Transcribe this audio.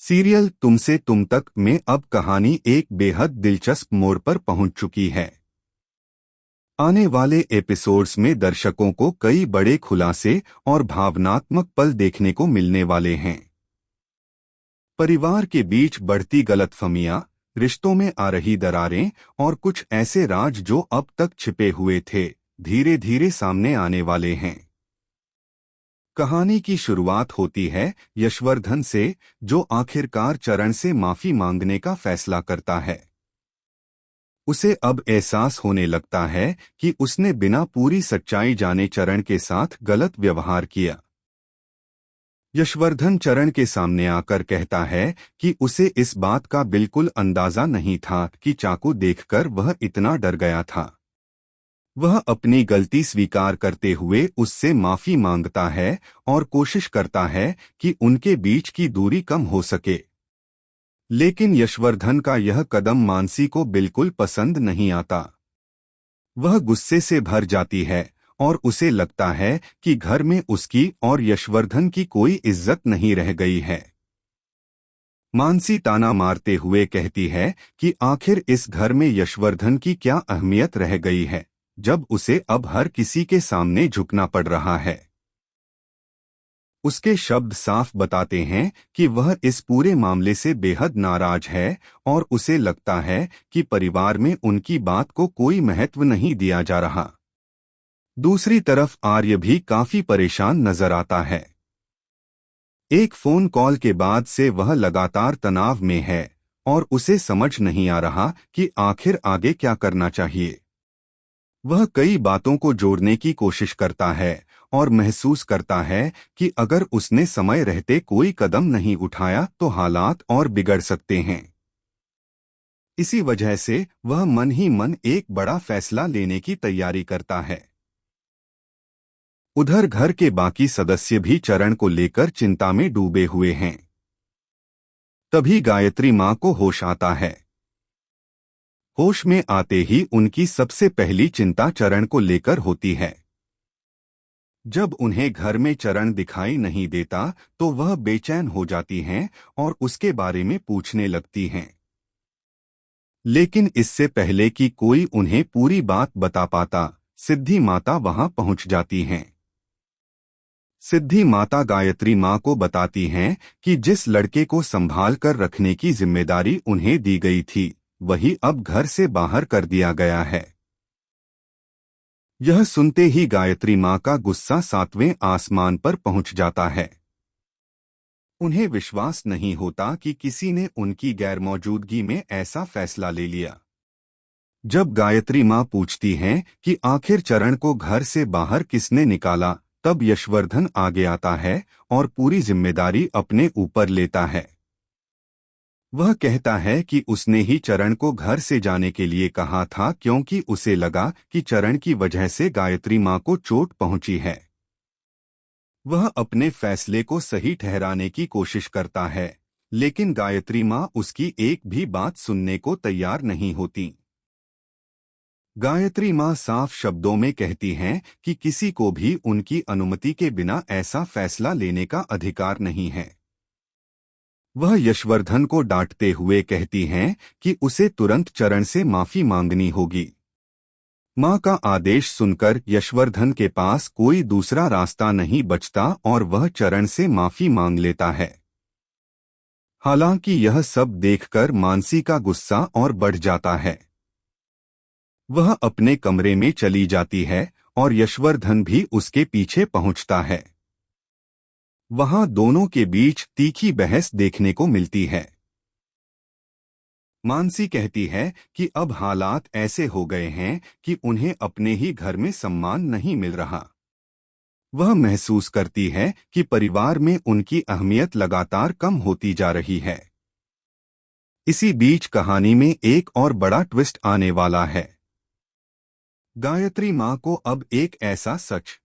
Serial तुमसे तुम तक में अब कहानी एक बेहद दिलचस्प मोड़ पर पहुंच चुकी है। आने वाले एपिसोड्स में दर्शकों को कई बड़े खुलासे और भावनात्मक पल देखने को मिलने वाले हैं। परिवार के बीच बढ़ती गलतफहमियां, रिश्तों में आ रही दरारें और कुछ ऐसे राज जो अब तक छिपे हुए थे, धीरे धीरे सामने आने वाले हैं। कहानी की शुरुआत होती है यशवर्धन से, जो आखिरकार चरण से माफी मांगने का फैसला करता है। उसे अब एहसास होने लगता है कि उसने बिना पूरी सच्चाई जाने चरण के साथ गलत व्यवहार किया। यशवर्धन चरण के सामने आकर कहता है कि उसे इस बात का बिल्कुल अंदाजा नहीं था कि चाकू देखकर वह इतना डर गया था। वह अपनी गलती स्वीकार करते हुए उससे माफी मांगता है और कोशिश करता है कि उनके बीच की दूरी कम हो सके। लेकिन यशवर्धन का यह कदम मानसी को बिल्कुल पसंद नहीं आता। वह गुस्से से भर जाती है और उसे लगता है कि घर में उसकी और यशवर्धन की कोई इज्जत नहीं रह गई है। मानसी ताना मारते हुए कहती है कि आखिर इस घर में यशवर्धन की क्या अहमियत रह गई है, जब उसे अब हर किसी के सामने झुकना पड़ रहा है। उसके शब्द साफ बताते हैं कि वह इस पूरे मामले से बेहद नाराज है और उसे लगता है कि परिवार में उनकी बात को कोई महत्व नहीं दिया जा रहा। दूसरी तरफ आर्य भी काफी परेशान नजर आता है। एक फोन कॉल के बाद से वह लगातार तनाव में है और उसे समझ नहीं आ रहा कि आखिर आगे क्या करना चाहिए। वह कई बातों को जोड़ने की कोशिश करता है और महसूस करता है कि अगर उसने समय रहते कोई कदम नहीं उठाया तो हालात और बिगड़ सकते हैं। इसी वजह से वह मन ही मन एक बड़ा फैसला लेने की तैयारी करता है। उधर घर के बाकी सदस्य भी चरण को लेकर चिंता में डूबे हुए हैं। तभी गायत्री माँ को होश आता है। होश में आते ही उनकी सबसे पहली चिंता चरण को लेकर होती है। जब उन्हें घर में चरण दिखाई नहीं देता तो वह बेचैन हो जाती हैं और उसके बारे में पूछने लगती हैं। लेकिन इससे पहले कि कोई उन्हें पूरी बात बता पाता, सिद्धि माता वहां पहुंच जाती हैं। सिद्धि माता गायत्री माँ को बताती हैं कि जिस लड़के को संभाल कर रखने की जिम्मेदारी उन्हें दी गई थी, वही अब घर से बाहर कर दिया गया है। यह सुनते ही गायत्री माँ का गुस्सा 7वें आसमान पर पहुंच जाता है। उन्हें विश्वास नहीं होता कि किसी ने उनकी गैरमौजूदगी में ऐसा फैसला ले लिया। जब गायत्री माँ पूछती हैं कि आखिर चरण को घर से बाहर किसने निकाला, तब यशवर्धन आगे आता है और पूरी जिम्मेदारी अपने ऊपर लेता है। वह कहता है कि उसने ही चरण को घर से जाने के लिए कहा था, क्योंकि उसे लगा कि चरण की वजह से गायत्री माँ को चोट पहुंची है। वह अपने फैसले को सही ठहराने की कोशिश करता है, लेकिन गायत्री माँ उसकी एक भी बात सुनने को तैयार नहीं होती। गायत्री माँ साफ शब्दों में कहती हैं कि किसी को भी उनकी अनुमति के बिना ऐसा फैसला लेने का अधिकार नहीं है। वह यशवर्धन को डांटते हुए कहती हैं कि उसे तुरंत चरण से माफी मांगनी होगी। माँ का आदेश सुनकर यशवर्धन के पास कोई दूसरा रास्ता नहीं बचता और वह चरण से माफी मांग लेता है। हालांकि यह सब देखकर मानसी का गुस्सा और बढ़ जाता है। वह अपने कमरे में चली जाती है और यशवर्धन भी उसके पीछे पहुंचता है। वहां दोनों के बीच तीखी बहस देखने को मिलती है। मानसी कहती है कि अब हालात ऐसे हो गए हैं कि उन्हें अपने ही घर में सम्मान नहीं मिल रहा। वह महसूस करती है कि परिवार में उनकी अहमियत लगातार कम होती जा रही है। इसी बीच कहानी में एक और बड़ा ट्विस्ट आने वाला है। गायत्री माँ को अब एक ऐसा सच